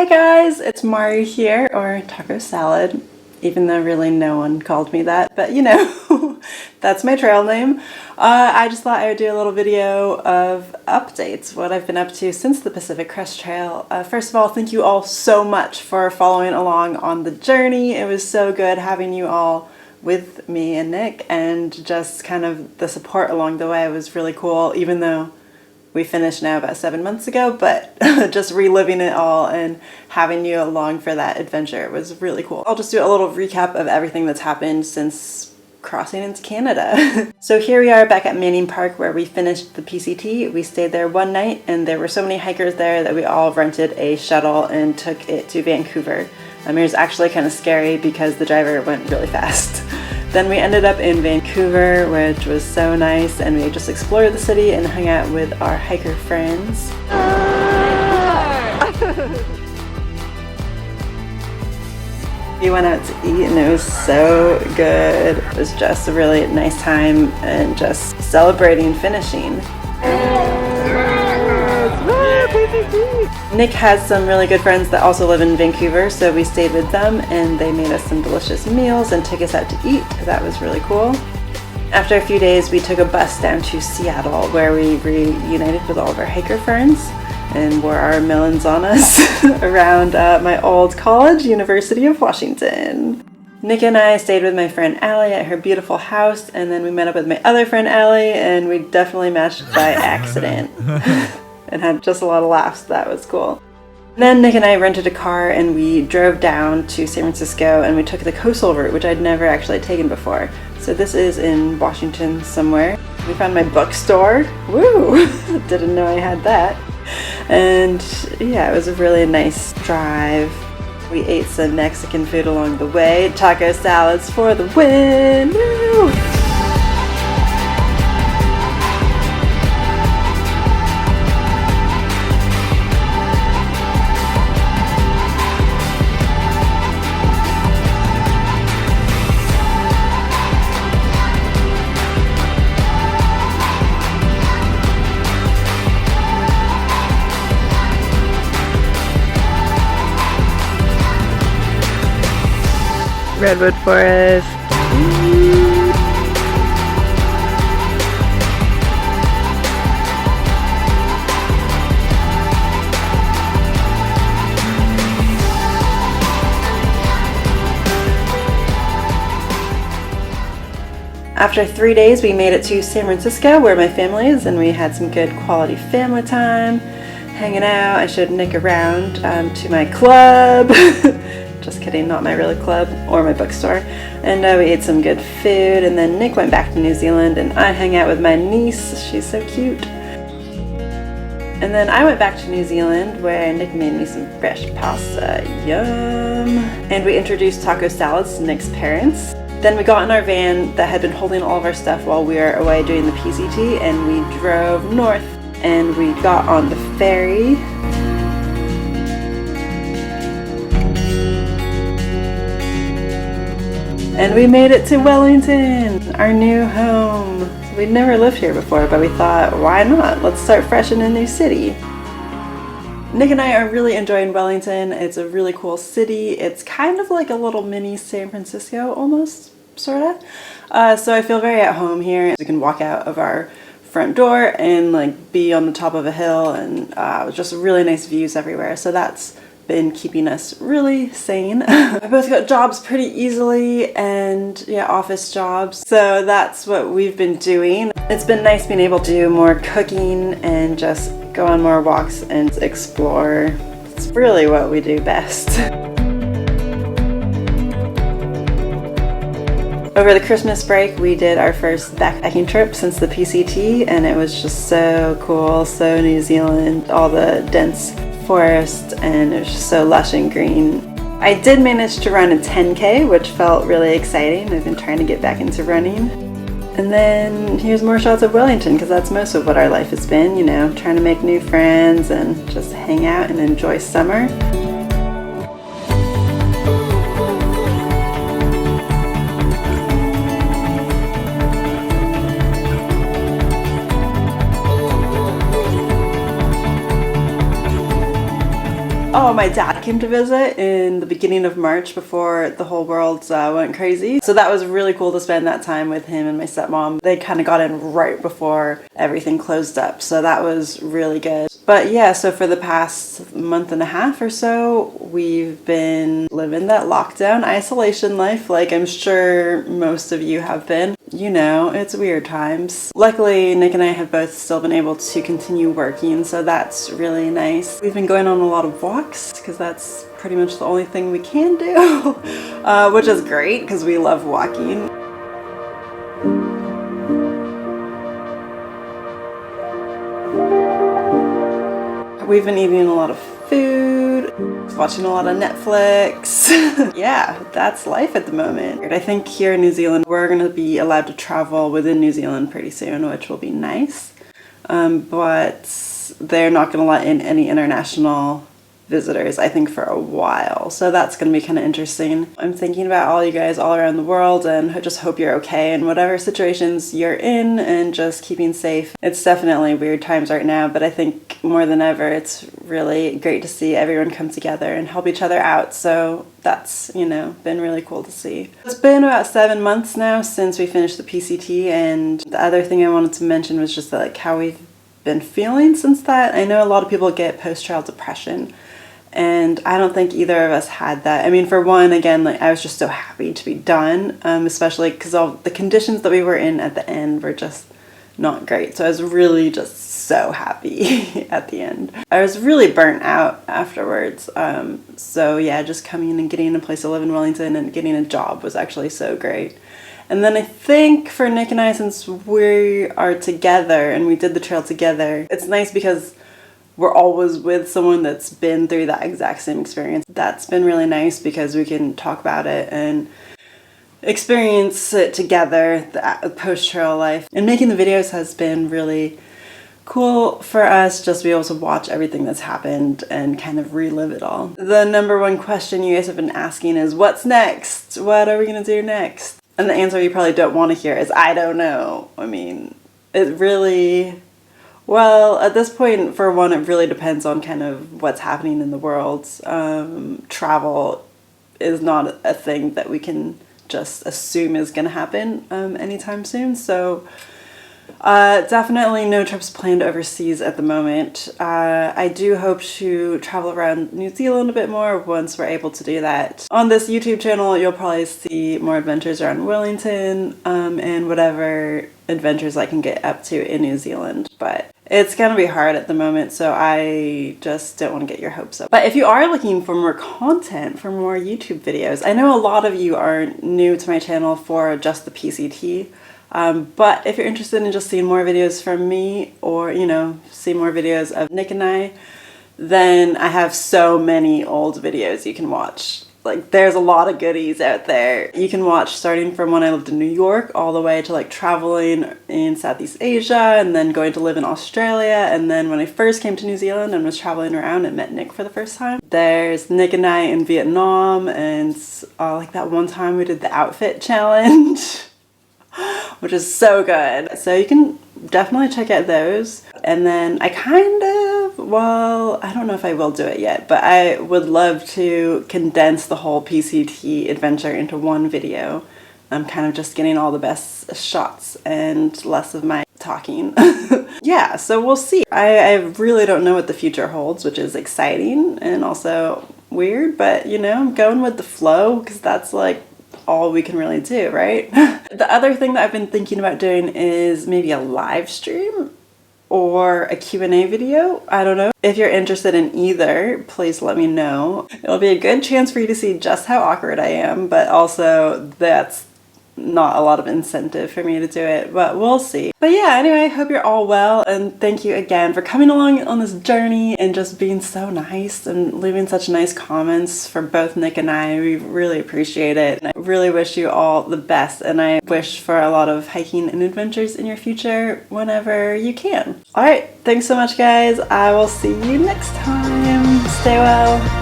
Hey guys, it's Mari here, or Taco Salad, even though really no one called me that, but you know, that's my trail name. I just thought I would do a little video of updates, what I've been up to since the Pacific Crest Trail. First of all, thank you all so much for following along on the journey. It was so good having you all with me and Nick, and just kind of the support along the way was really cool, even though we finished now about 7 months ago, but just reliving it all and having you along for that adventure was really cool. I'll just do a little recap of everything that's happened since crossing into Canada. So here we are back at Manning Park where we finished the PCT. We stayed there one night and there were so many hikers there that we all rented a shuttle and took it to Vancouver. It was actually kind of scary because the driver went really fast. Then we ended up in Vancouver, which was so nice, and we just explored the city and hung out with our hiker friends. We went out to eat and it was so good. It was just a really nice time and just celebrating finishing. Nick has some really good friends that also live in Vancouver, so we stayed with them and they made us some delicious meals and took us out to eat. That was really cool. After a few days, we took a bus down to Seattle where we reunited with all of our hiker friends and wore our melons on us around my old college, University of Washington. Nick and I stayed with my friend Allie at her beautiful house, and then we met up with my other friend Allie, and we definitely matched by accident. And had just a lot of laughs. That was cool. And then Nick and I rented a car and we drove down to San Francisco and we took the coastal route, which I'd never actually taken before. So this is in Washington somewhere. We found my bookstore. Woo! Didn't know I had that. And yeah, it was a really nice drive. We ate some Mexican food along the way. Taco salads for the win! Woo! Redwood Forest. After 3 days, we made it to San Francisco where my family is, and we had some good quality family time, hanging out. I showed Nick around to my club. Just kidding, not my real club or my bookstore. And we ate some good food, and then Nick went back to New Zealand and I hung out with my niece. She's so cute. And then I went back to New Zealand where Nick made me some fresh pasta. Yum! And we introduced taco salads to Nick's parents. Then we got in our van that had been holding all of our stuff while we were away doing the PCT, and we drove north and we got on the ferry. And we made it to Wellington, our new home. We'd never lived here before, but we thought, why not? Let's start fresh in a new city. Nick and I are really enjoying Wellington. It's a really cool city. It's kind of like a little mini San Francisco almost, sorta. So I feel very at home here. We can walk out of our front door and like be on the top of a hill, and just really nice views everywhere. So that's been keeping us really sane. We both got jobs pretty easily, and yeah, office jobs. So that's what we've been doing. It's been nice being able to do more cooking and just go on more walks and explore. It's really what we do best. Over the Christmas break, we did our first backpacking trip since the PCT, and it was just so cool, so New Zealand, all the dense forest, and it was just so lush and green. I did manage to run a 10K, which felt really exciting. I've been trying to get back into running. And then here's more shots of Wellington, because that's most of what our life has been, you know, trying to make new friends and just hang out and enjoy summer. Oh, my dad came to visit in the beginning of March before the whole world went crazy. So that was really cool to spend that time with him and my stepmom. They kind of got in right before everything closed up. So that was really good. But yeah, so for the past month and a half or so, we've been living that lockdown isolation life like I'm sure most of you have been. You know, it's weird times. Luckily, Nick and I have both still been able to continue working, so that's really nice. We've been going on a lot of walks because that's pretty much the only thing we can do, which is great because we love walking. We've been eating a lot of food, watching a lot of Netflix. Yeah, that's life at the moment. I think here in New Zealand, we're going to be allowed to travel within New Zealand pretty soon, which will be nice. But they're not going to let in any international visitors, I think, for a while. So that's going to be kind of interesting. I'm thinking about all you guys all around the world and I just hope you're okay in whatever situations you're in and just keeping safe. It's definitely weird times right now, but I think more than ever, it's really great to see everyone come together and help each other out. So that's, you know, been really cool to see. It's been about 7 months now since we finished the PCT, and the other thing I wanted to mention was just that, like, how we've been feeling since that. I know a lot of people get post-trial depression, and I don't think either of us had that. I mean, for one, again, like, I was just so happy to be done, especially because all the conditions that we were in at the end were just not great. So I was really just so happy at the end. I was really burnt out afterwards. So yeah, just coming in and getting a place to live in Wellington and getting a job was actually so great. And then I think for Nick and I, since we are together and we did the trail together, it's nice because we're always with someone that's been through that exact same experience. That's been really nice because we can talk about it and experience it together, the post-trail life. And making the videos has been really cool for us, just to be able to watch everything that's happened and kind of relive it all. The number one question you guys have been asking is, what's next? What are we gonna do next? And the answer you probably don't want to hear is, I don't know. I mean, it really... Well, at this point, for one, it really depends on kind of what's happening in the world. Travel is not a thing that we can just assume is going to happen anytime soon. So definitely no trips planned overseas at the moment. I do hope to travel around New Zealand a bit more once we're able to do that. On this YouTube channel, you'll probably see more adventures around Wellington and whatever adventures I can get up to in New Zealand. But it's gonna be hard at the moment, so I just don't want to get your hopes up. But if you are looking for more content, for more YouTube videos, I know a lot of you are new to my channel for just the PCT, but if you're interested in just seeing more videos from me, or, you know, see more videos of Nick and I, then I have so many old videos you can watch. Like, there's a lot of goodies out there. You can watch starting from when I lived in New York all the way to like traveling in Southeast Asia and then going to live in Australia, and then when I first came to New Zealand and was traveling around and met Nick for the first time. There's Nick and I in Vietnam, and like that one time we did the outfit challenge, which is so good. So you can definitely check out those. And then I kind of, well, I don't know if I will do it yet, but I would love to condense the whole PCT adventure into one video. I'm kind of just getting all the best shots and less of my talking. Yeah, so we'll see. I really don't know what the future holds, which is exciting and also weird, but you know, I'm going with the flow because that's like all we can really do, right? The other thing that I've been thinking about doing is maybe a live stream or a Q&A video. I don't know. If you're interested in either, please let me know. It'll be a good chance for you to see just how awkward I am, but also that's not a lot of incentive for me to do it, but we'll see. But yeah, anyway, I hope you're all well, and thank you again for coming along on this journey and just being so nice and leaving such nice comments for both Nick and I. We really appreciate it. And I really wish you all the best, and I wish for a lot of hiking and adventures in your future whenever you can. All right, thanks so much, guys. I will see you next time. Stay well.